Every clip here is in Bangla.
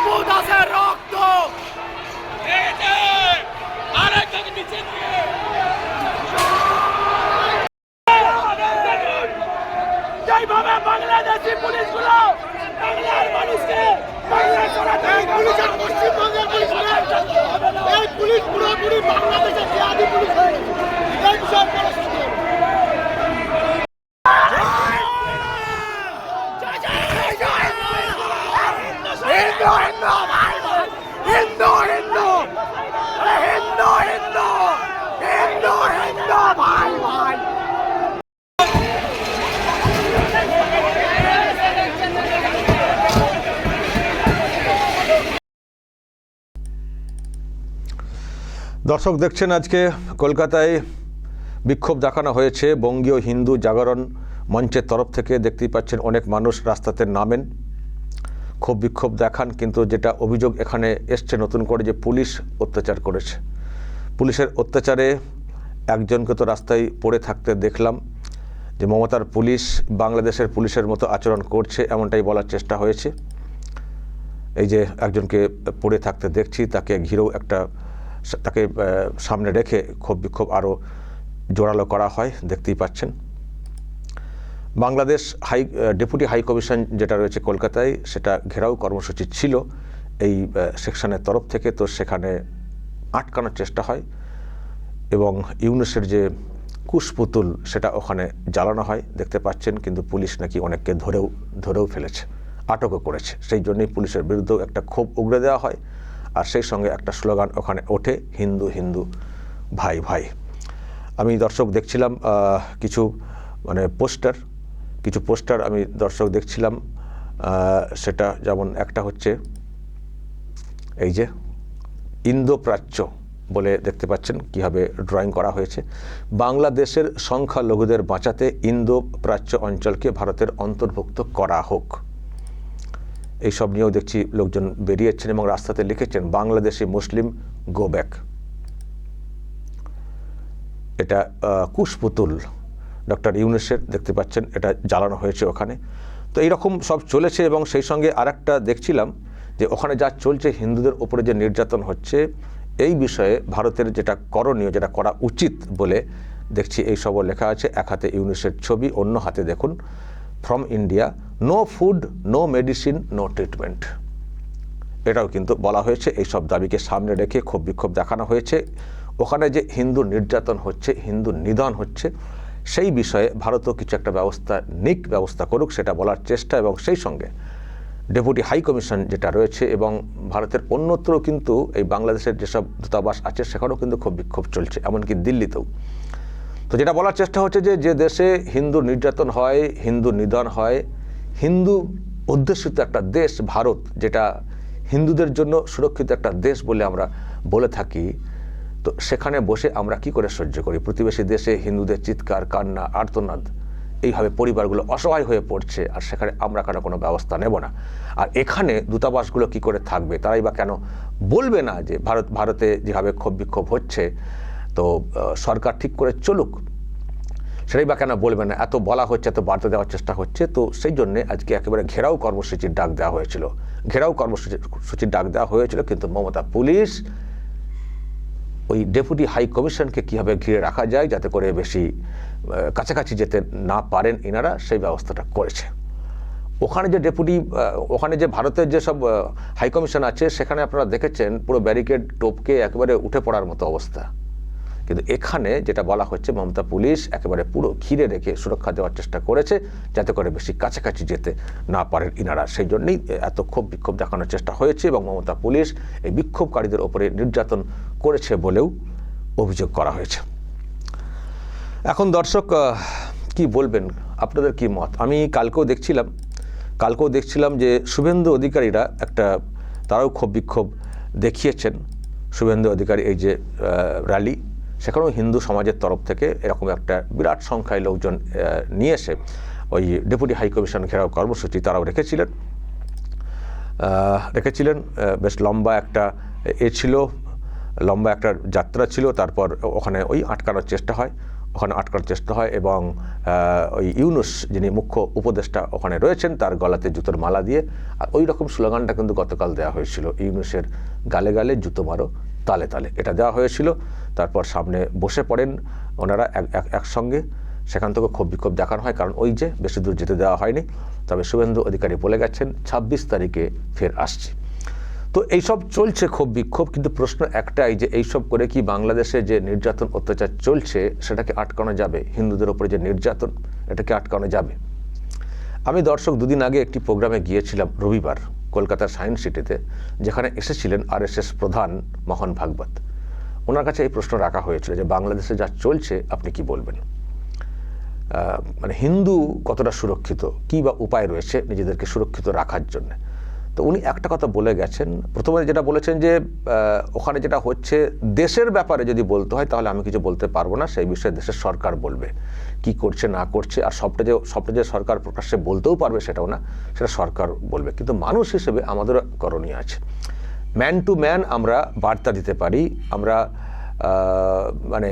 দীপু দাসের রক্ত যেইভাবে বাংলাদেশি পুলিশগুলো বাংলার মানুষকে পশ্চিমবঙ্গের এই পুলিশ পুরোপুরি বাংলাদেশের জিহাদি পুলিশ হয়ে গেছে। দর্শক দেখছেন আজকে কলকাতায় বিক্ষোভ দেখানো হয়েছে বঙ্গীয় হিন্দু জাগরণ মঞ্চের তরফ থেকে। দেখতেই পাচ্ছেন অনেক মানুষ রাস্তাতে নামেন, ক্ষোভ বিক্ষোভ দেখান, কিন্তু যেটা অভিযোগ এখানে এসছে নতুন করে যে পুলিশ অত্যাচার করেছে। পুলিশের অত্যাচারে একজনকে তো রাস্তায় পড়ে থাকতে দেখলাম, যে মমতার পুলিশ বাংলাদেশের পুলিশের মতো আচরণ করছে এমনটাই বলার চেষ্টা হয়েছে। এই যে একজনকে পড়ে থাকতে দেখছি, তাকে ঘিরেও তাকে সামনে রেখে ক্ষোভ বিক্ষোভ আরও জোরালো করা হয়, দেখতেই পাচ্ছেন। বাংলাদেশ ডেপুটি হাই কমিশন যেটা রয়েছে কলকাতায়, সেটা ঘেরাও কর্মসূচি ছিল এই সেকশনের তরফ থেকে, তো সেখানে আটকানোর চেষ্টা হয় এবং ইউনুসের যে কুশপুতুল সেটা ওখানে জ্বালানো হয়, দেখতে পাচ্ছেন। কিন্তু পুলিশ নাকি অনেককে ধরেও ফেলেছে, আটকও করেছে। সেই জন্যই পুলিশের বিরুদ্ধেও একটা ক্ষোভ উগড়ে দেওয়া হয়, আর সেই সঙ্গে একটা স্লোগান ওখানে ওঠে, হিন্দু হিন্দু ভাই ভাই। আমি দর্শক দেখছিলাম কিছু পোস্টার আমি দর্শক দেখছিলাম, সেটা যেমন একটা হচ্ছে এই যে ইন্দো প্রাচ্য বলে, দেখতে পাচ্ছেন কীভাবে ড্রয়িং করা হয়েছে। বাংলাদেশের সংখ্যালঘুদের বাঁচাতে ইন্দো প্রাচ্য অঞ্চলকে ভারতের অন্তর্ভুক্ত করা হোক, এইসব নিয়েও দেখছি লোকজন বেরিয়েছেন এবং রাস্তাতে লিখেছেন বাংলাদেশি মুসলিম গো ব্যাক। এটা কুশপুতুল ডক্টর ইউনুসের, দেখতে পাচ্ছেন এটা জ্বালানো হয়েছে ওখানে। তো এইরকম সব চলেছে এবং সেই সঙ্গে আরেকটা দেখছিলাম যে ওখানে যা চলছে, হিন্দুদের ওপরে যে নির্যাতন হচ্ছে, এই বিষয়ে ভারতের যেটা করণীয়, যেটা করা উচিত বলে দেখছি এইসবও লেখা আছে। এক হাতে ইউনুসের ছবি, অন্য হাতে দেখুন from India, no food, no medicine, no treatment. এটাও কিন্তু বলা হয়েছে। এইসব দাবিকে সামনে রেখে ক্ষোভ বিক্ষোভ দেখানো হয়েছে। ওখানে যে হিন্দু নির্যাতন হচ্ছে, হিন্দু নিধন হচ্ছে, সেই বিষয়ে ভারতও কিছু একটা ব্যবস্থা করুক, সেটা বলার চেষ্টা। এবং সেই সঙ্গে ডেপুটি হাই কমিশন যেটা রয়েছে এবং ভারতের অন্যত্র কিন্তু এই বাংলাদেশের যেসব দূতাবাস আছে সেখানেও কিন্তু ক্ষোভ বিক্ষোভ চলছে, এমনকি দিল্লিতেও। তো যেটা বলার চেষ্টা হচ্ছে যে দেশে হিন্দু নির্যাতন হয়, হিন্দু নিধন হয়, হিন্দু অধ্যুষিত একটা দেশ ভারত, যেটা হিন্দুদের জন্য সুরক্ষিত একটা দেশ বলে আমরা বলে থাকি, তো সেখানে বসে আমরা কি করে সহ্য করি? প্রতিবেশী দেশে হিন্দুদের চিৎকার, কান্না, আর্তনাদ, এইভাবে পরিবারগুলো অসহায় হয়ে পড়ছে, আর সেখানে আমরা কেন কোনো ব্যবস্থা নেব না? আর এখানে দূতাবাসগুলো কি করে থাকবে? তারাই বা কেন বলবে না যে ভারতে যেভাবে ক্ষোভ বিক্ষোভ হচ্ছে, তো সরকার ঠিক করে চলুক, সেটাই বা কেন বলবে না? এত বলা হচ্ছে, এত বার্তা দেওয়ার চেষ্টা হচ্ছে, তো সেই জন্যে আজকে একেবারে ঘেরাও কর্মসূচির ডাক দেওয়া হয়েছিল। কিন্তু মমতা পুলিশ ওই ডেপুটি হাই কমিশনকে কীভাবে ঘিরে রাখা যায় যাতে করে বেশি কাছাকাছি যেতে না পারেন এনারা, সেই ব্যবস্থাটা করেছে। ওখানে যে ভারতের যেসব হাই কমিশন আছে, সেখানে আপনারা দেখেছেন পুরো ব্যারিকেড টোপকে একেবারে উঠে পড়ার মতো অবস্থা। কিন্তু এখানে যেটা বলা হচ্ছে, মমতা পুলিশ একেবারে পুরো ঘিরে রেখে সুরক্ষা দেওয়ার চেষ্টা করেছে যাতে করে বেশি কাছাকাছি যেতে না পারেন ইনারা। সেই জন্যই এত ক্ষোভ বিক্ষোভ দেখানোর চেষ্টা হয়েছে এবং মমতা পুলিশ এই বিক্ষোভকারীদের ওপরে নির্যাতন করেছে বলেও অভিযোগ করা হয়েছে। এখন দর্শক কি বলবেন, আপনাদের কি মত? আমি কালকেও দেখছিলাম যে শুভেন্দু অধিকারীরা তারাও ক্ষোভ বিক্ষোভ দেখিয়েছেন। শুভেন্দু অধিকারী এই যে র্যালি, সেখানেও হিন্দু সমাজের তরফ থেকে এরকম একটা বিরাট সংখ্যায় লোকজন নিয়ে এসে ওই ডেপুটি হাই কমিশন ঘেরাও কর্মসূচি তারাও রেখেছিলেন। বেশ লম্বা একটা যাত্রা ছিল। তারপর ওখানে ওই আটকানোর চেষ্টা হয়, ওখানে আটকানোর চেষ্টা হয় এবং ওই ইউনুস যিনি মুখ্য উপদেষ্টা ওখানে রয়েছেন তার গলাতে জুতোর মালা দিয়ে, আর ওই রকম স্লোগানটা কিন্তু গতকাল দেওয়া হয়েছিল, ইউনুসের গালে গালে জুতো মারো তালে তালে, এটা দেওয়া হয়েছিল। তারপর সামনে বসে পড়েন ওনারা একসঙ্গে, সেখান থেকে ক্ষোভ বিক্ষোভ দেখানো হয়, কারণ ওই যে বেশি দূর যেতে দেওয়া হয়নি। তবে শুভেন্দু অধিকারী বলে গেছেন 26 তারিখে ফের আসছে। তো এইসব চলছে ক্ষোভ বিক্ষোভ, কিন্তু প্রশ্ন একটাই যে এইসব করে কি বাংলাদেশে যে নির্যাতন অত্যাচার চলছে সেটাকে আটকানো যাবে? হিন্দুদের ওপরে যে নির্যাতন, এটাকে আটকানো যাবে? আমি দর্শক দুদিন আগে একটি প্রোগ্রামে গিয়েছিলাম রবিবার কলকাতার সায়েন্স সিটিতে, যেখানে এসেছিলেন RSS প্রধান মোহন ভাগবত। ওনার কাছে এই প্রশ্ন রাখা হয়েছিল যে বাংলাদেশে যা চলছে আপনি কি বলবেন, মানে হিন্দু কতটা সুরক্ষিত, কী বা উপায় রয়েছে নিজেদেরকে সুরক্ষিত রাখার জন্য। তো উনি একটা কথা বলে গেছেন, প্রথমে যেটা বলেছেন যে ওখানে যেটা হচ্ছে দেশের ব্যাপারে যদি বলতে হয় তাহলে আমি কিছু বলতে পারবো না, সেই বিষয়ে দেশের সরকার বলবে কি করছে না করছে, আর সবটা যে সরকার প্রকাশ্যে বলতেও পারবে সেটাও না, সেটা সরকার বলবে। কিন্তু মানুষ হিসেবে আমাদের করণীয় আছে, ম্যান টু ম্যান আমরা বার্তা দিতে পারি, আমরা মানে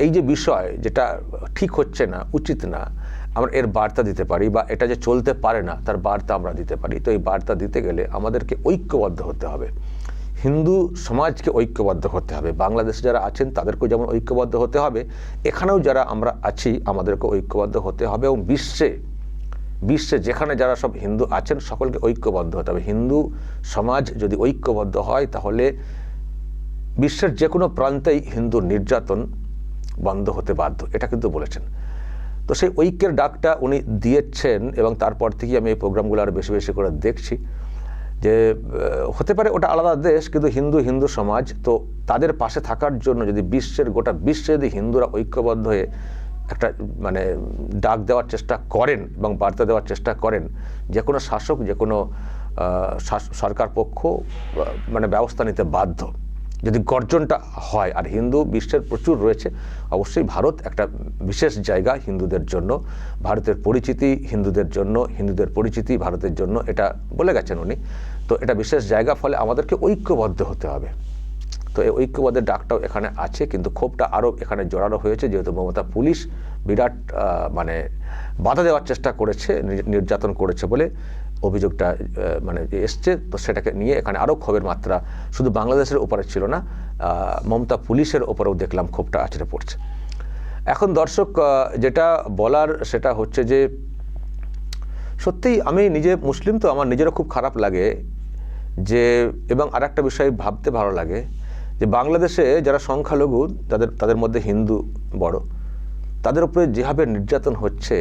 এই যে বিষয় যেটা ঠিক হচ্ছে না, উচিত না, আমরা এর বার্তা দিতে পারি, বা এটা যে চলতে পারে না তার বার্তা আমরা দিতে পারি। তো এই বার্তা দিতে গেলে আমাদেরকে ঐক্যবদ্ধ হতে হবে, হিন্দু সমাজকে ঐক্যবদ্ধ হতে হবে, বাংলাদেশে যারা আছেন তাদেরকেও যেমন ঐক্যবদ্ধ হতে হবে, এখানেও যারা আমরা আছি আমাদেরকে ঐক্যবদ্ধ হতে হবে, এবং বিশ্বে যেখানে যারা সব হিন্দু আছেন সকলকে ঐক্যবদ্ধ হতে হবে। হিন্দু সমাজ যদি ঐক্যবদ্ধ হয় তাহলে বিশ্বের যে কোনো প্রান্তেই হিন্দু নির্যাতন বন্ধ হতে বাধ্য, এটা কিন্তু বলেছেন। তো সেই ঐক্যের ডাকটা উনি দিয়েছেন, এবং তারপর থেকেই আমি এই প্রোগ্রামগুলো আরও বেশি বেশি করে দেখছি যে হতে পারে ওটা আলাদা দেশ, কিন্তু হিন্দু সমাজ, তো তাদের পাশে থাকার জন্য যদি গোটা বিশ্বে যদি হিন্দুরা ঐক্যবদ্ধ হয়ে একটা মানে ডাক দেওয়ার চেষ্টা করেন এবং বার্তা দেওয়ার চেষ্টা করেন, যে কোনো শাসক, যে কোনো সরকার পক্ষ মানে ব্যবস্থা নিতে বাধ্য যদি গর্জনটা হয়। আর হিন্দু বিশ্বের প্রচুর রয়েছে, অবশ্যই ভারত একটা বিশেষ জায়গা হিন্দুদের জন্য, ভারতের পরিচিতি হিন্দুদের জন্য, হিন্দুদের পরিচিতি ভারতের জন্য, এটা বলে গেছেন উনি। তো এটা বিশেষ জায়গা, ফলে আমাদেরকে ঐক্যবদ্ধ হতে হবে। তো এই ঐক্যবদ্ধের ডাকটাও এখানে আছে, কিন্তু ক্ষোভটা আরও এখানে জোরালো হয়েছে, যেহেতু মমতা পুলিশ বিরাট মানে বাধা দেওয়ার চেষ্টা করেছে, নির্যাতন করেছে বলে অভিযোগটা মানে এসছে। তো সেটাকে নিয়ে এখানে আরও ক্ষোভের মাত্রা শুধু বাংলাদেশের ওপরে ছিল না, মমতা পুলিশের ওপরেও দেখলাম ক্ষোভটা আছড়ে পড়ছে। এখন দর্শক যেটা বলার সেটা হচ্ছে যে সত্যিই আমি নিজে মুসলিম, তো আমার নিজেরও খুব খারাপ লাগে যে, এবং আর একটা বিষয় ভাবতে ভালো লাগে যে বাংলাদেশে যারা সংখ্যালঘু, তাদের মধ্যে হিন্দু বড়, তাদের উপরে যেভাবে নির্যাতন হচ্ছে,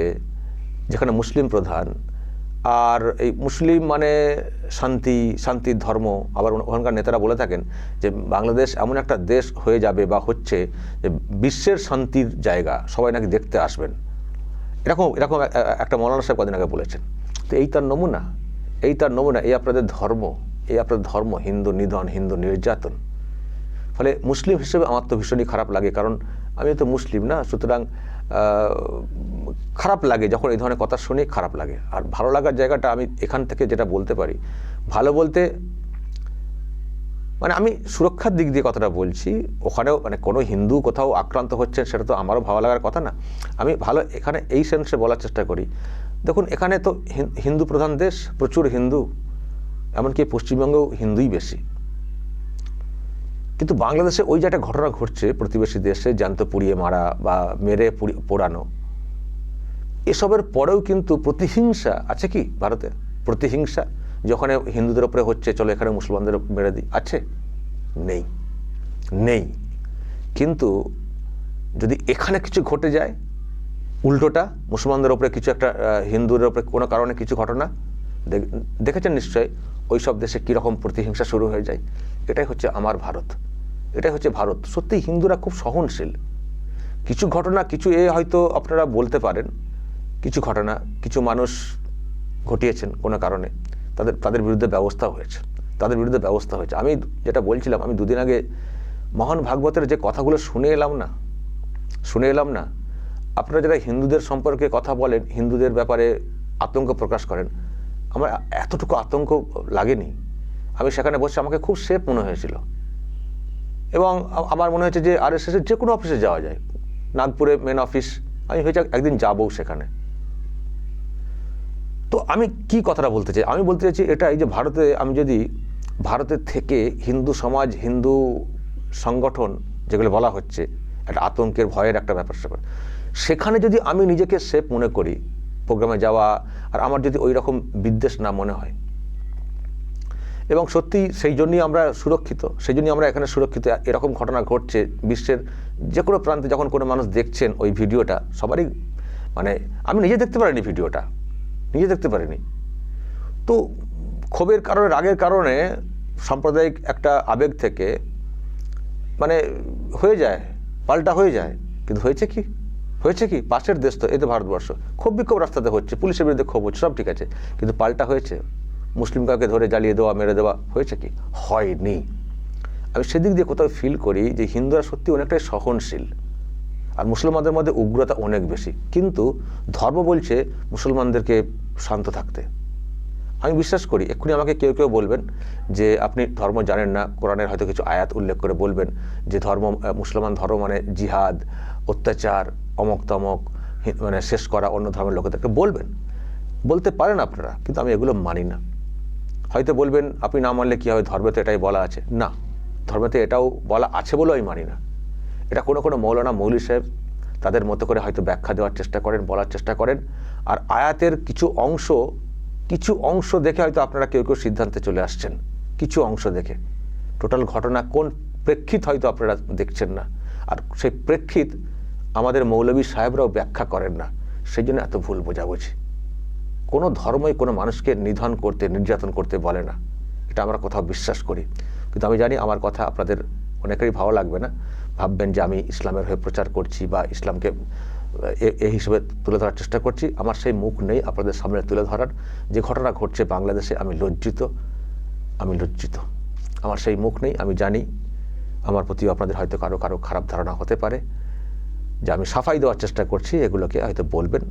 যেখানে মুসলিম প্রধান, আর এই মুসলিম মানে শান্তির ধর্ম। আবার ওখানকার নেতারা বলে থাকেন যে বাংলাদেশ এমন একটা দেশ হয়ে যাবে বা হচ্ছে যে বিশ্বের শান্তির জায়গা, সবাই নাকি দেখতে আসবেন, এরকম একটা মৌলানা সাহেব কদিন আগে বলেছেন। তো এই তার নমুনা, এই আপনাদের ধর্ম, হিন্দু নিধন, হিন্দু নির্যাতন। ফলে মুসলিম হিসেবে আমার তো ভীষণই খারাপ লাগে, কারণ আমি তো মুসলিম না, সুতরাং খারাপ লাগে যখন এই ধরনের কথা শুনি, খারাপ লাগে। আর ভালো লাগার জায়গাটা আমি এখান থেকে যেটা বলতে পারি, ভালো বলতে মানে আমি সুরক্ষার দিক দিয়ে কথাটা বলছি, ওখানেও মানে কোনো হিন্দু কোথাও আক্রান্ত হচ্ছেন সেটা তো আমারও ভালো লাগার কথা না। আমি ভালো এখানে এই সেন্সে বলার চেষ্টা করি, দেখুন এখানে তো হিন্দু প্রধান দেশ, প্রচুর হিন্দু, এমনকি পশ্চিমবঙ্গেও হিন্দুই বেশি। কিন্তু বাংলাদেশে ওই যে একটা ঘটনা ঘটছে প্রতিবেশী দেশে, জ্যান্ত পুড়িয়ে মারা বা মেরে পোড়ানো, এসবের পরেও কিন্তু প্রতিহিংসা আছে কি ভারতে? প্রতিহিংসা যখন হিন্দুদের উপরে হচ্ছে, চলো এখানে মুসলমানদের মেরে দিই, আছে? নেই। কিন্তু যদি এখানে কিছু ঘটে যায় উল্টোটা, মুসলমানদের উপরে কিছু একটা, হিন্দুদের উপরে কোনো কারণে কিছু ঘটনা দেখেছেন নিশ্চয়ই, ওই সব দেশে কীরকম প্রতিহিংসা শুরু হয়ে যায়। এটাই হচ্ছে আমার ভারত, এটাই হচ্ছে ভারত। সত্যিই হিন্দুরা খুব সহনশীল। কিছু ঘটনা, কিছু হয়তো আপনারা বলতে পারেন, কিছু ঘটনা কিছু মানুষ ঘটিয়েছেন কোনো কারণে, তাদের বিরুদ্ধে ব্যবস্থা হয়েছে। আমি যেটা বলছিলাম, আমি দুদিন আগে মোহন ভাগবতের যে কথাগুলো শুনে এলাম না, আপনারা যারা হিন্দুদের সম্পর্কে কথা বলেন, হিন্দুদের ব্যাপারে আতঙ্ক প্রকাশ করেন, আমার এতটুকু আতঙ্ক লাগেনি। আমি সেখানে বসে আমাকে খুব সেফ মনে হয়েছিল, এবং আমার মনে হয়েছে যে RSS যে কোনো অফিসে যাওয়া যায়, নাগপুরে মেন অফিস, আমি হয়েছে একদিন যাবো সেখানে। তো আমি কি কথাটা বলতে চাই, আমি বলতে চাইছি এটা, এই যে ভারতে আমি যদি ভারতের থেকে হিন্দু সমাজ, হিন্দু সংগঠন যেগুলো বলা হচ্ছে, একটা আতঙ্কের ভয়ের একটা ব্যাপার স্যাপার, সেখানে যদি আমি নিজেকে সেফ মনে করি প্রোগ্রামে যাওয়া, আর আমার যদি ওই রকম বিদ্বেষ না মনে হয়, এবং সত্যি সেই জন্যই আমরা সুরক্ষিত, সেই জন্যই আমরা এখানে সুরক্ষিত। এরকম ঘটনা ঘটছে বিশ্বের যে কোনো প্রান্তে, যখন কোনো মানুষ দেখছেন ওই ভিডিওটা, সবারই মানে আমি নিজে দেখতে পারিনি ভিডিওটা, নিজে দেখতে পারিনি। তো ক্ষোভের কারণে, রাগের কারণে, সাম্প্রদায়িক একটা আবেগ থেকে মানে হয়ে যায়, পাল্টা হয়ে যায়। কিন্তু হয়েছে কি পাশের দেশ তো, এই তো ভারতবর্ষ, ক্ষোভ বিক্ষোভ রাস্তাতে হচ্ছে, পুলিশের বিরুদ্ধে ক্ষোভ হচ্ছে, সব ঠিক আছে, কিন্তু পাল্টা হয়েছে, মুসলিম কাউকে ধরে জ্বালিয়ে দেওয়া, মেরে দেওয়া হয়েছে কি? হয়নি। আমি সেদিক দিয়ে কোথাও ফিল করি যে হিন্দুরা সত্যি অনেকটাই সহনশীল, আর মুসলমানদের মধ্যে উগ্রতা অনেক বেশি, কিন্তু ধর্ম বলছে মুসলমানদেরকে শান্ত থাকতে। আমি বিশ্বাস করি, এক্ষুনি আমাকে কেউ কেউ বলবেন যে আপনি ধর্ম জানেন না, কোরআনের হয়তো কিছু আয়াত উল্লেখ করে বলবেন যে ধর্ম, মুসলমান ধর্ম মানে জিহাদ, অত্যাচার, অমক তমক, মানে শেষ করা অন্য ধর্মের লোকেদেরকে বলবেন, বলতে পারেন আপনারা, কিন্তু আমি এগুলো মানি না। হয়তো বলবেন আপনি না মানলে কী হবে, ধর্মেতে এটাই বলা আছে। না, ধর্মেতে এটাও বলা আছে বলেও আমি মানি না। এটা কোনো মৌলানা, মৌলী সাহেব তাদের মতো করে হয়তো ব্যাখ্যা দেওয়ার চেষ্টা করেন, বলার চেষ্টা করেন, আর আয়াতের কিছু অংশ দেখে হয়তো আপনারা কেউ সিদ্ধান্তে চলে আসছেন, কিছু অংশ দেখে। টোটাল ঘটনা কোন প্রেক্ষিত হয়তো আপনারা দেখছেন না, আর সেই প্রেক্ষিত আমাদের মৌলবী সাহেবরাও ব্যাখ্যা করেন না, সেই জন্য এত ভুল বোঝাবুঝি। কোনো ধর্মই কোনো মানুষকে নিধন করতে, নির্যাতন করতে বলে না, এটা আমরা কোথাও বিশ্বাস করি। কিন্তু আমি জানি আমার কথা আপনাদের অনেকেরই ভালো লাগবে না, ভাববেন যে আমি ইসলামের হয়ে প্রচার করছি বা ইসলামকে এই হিসেবে তুলে ধরার চেষ্টা করছি। আমার সেই মুখ নেই আপনাদের সামনে তুলে ধরার। যে ঘটনা ঘটছে বাংলাদেশে, আমি লজ্জিত। আমার সেই মুখ নেই। আমি জানি আমার প্রতিও আপনাদের হয়তো কারো খারাপ ধারণা হতে পারে, যে আমি সাফাই দেওয়ার চেষ্টা করছি, এগুলোকে হয়তো বলবেন।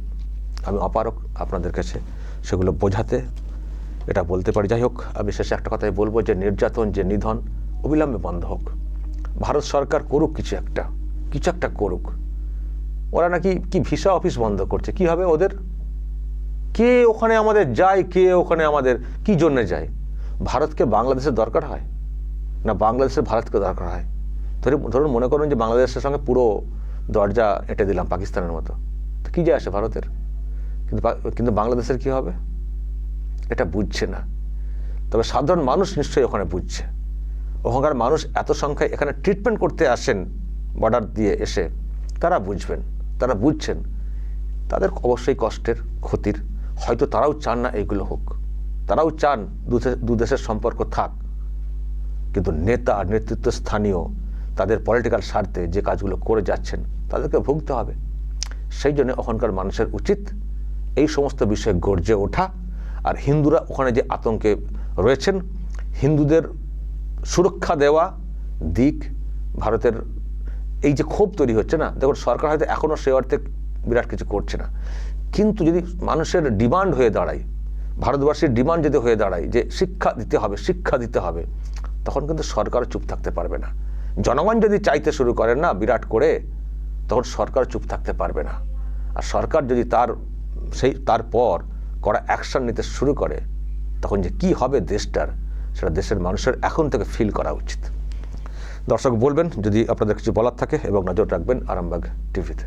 আমি অপারক আপনাদের কাছে সেগুলো বোঝাতে, এটা বলতে পারি। যাই হোক, আমি শেষে একটা কথাই বলবো যে নির্যাতন, যে নিধন অবিলম্বে বন্ধ হোক। ভারত সরকার করুক কিছু একটা করুক। ওরা নাকি কি ভিসা অফিস বন্ধ করছে, কি হবে ওদের? কে ওখানে আমাদের যায়, কে ওখানে আমাদের কি জন্য যায়? ভারতকে বাংলাদেশের দরকার হয় না বাংলাদেশের ভারতকে দরকার হয়? ধরুন মনে করুন যে বাংলাদেশের সঙ্গে পুরো দরজা এঁটে দিলাম পাকিস্তানের মতো, তো কী যায় আসে ভারতের? কিন্তু বাংলাদেশের কি হবে? এটা বুঝছে না। তবে সাধারণ মানুষ নিশ্চয়ই ওখানে বুঝছে। ওখানকার মানুষ এত সংখ্যায় এখানে ট্রিটমেন্ট করতে আসেন বর্ডার দিয়ে এসে, তারা বুঝছেন তাদের অবশ্যই কষ্টের, ক্ষতির। হয়তো তারাও চান না এইগুলো হোক, তারাও চান দু দেশের সম্পর্ক থাক, কিন্তু নেতৃত্ব স্থানীয় তাদের পলিটিক্যাল স্বার্থে যে কাজগুলো করে যাচ্ছেন তাদেরকে ভুগতে হবে। সেই জন্য ওখানকার মানুষের উচিত এই সমস্ত বিষয়ে গর্জে ওঠা। আর হিন্দুরা ওখানে যে আতঙ্কে রয়েছেন, হিন্দুদের সুরক্ষা দেওয়া দিক, ভারতের এই যে ক্ষোভ তৈরি হচ্ছে না, দেখুন সরকার হয়তো এখনও সে অর্থে বিরাট কিছু করছে না, কিন্তু যদি মানুষের ডিমান্ড হয়ে দাঁড়ায়, ভারতবাসীর ডিমান্ড যদি হয়ে দাঁড়ায় যে শিক্ষা দিতে হবে, তখন কিন্তু সরকারও চুপ থাকতে পারবে না। জনগণ যদি চাইতে শুরু করেন না বিরাট করে, তখন সরকার চুপ থাকতে পারবে না। আর সরকার যদি তারপর করা অ্যাকশন নিতে শুরু করে, তখন যে কি হবে দেশটার, সেটা দেশের মানুষের এখন থেকে ফিল করা উচিত। দর্শক বলবেন যদি আপনাদের কিছু বলার থাকে, এবং নজর রাখবেন আরামবাগ টিভিতে।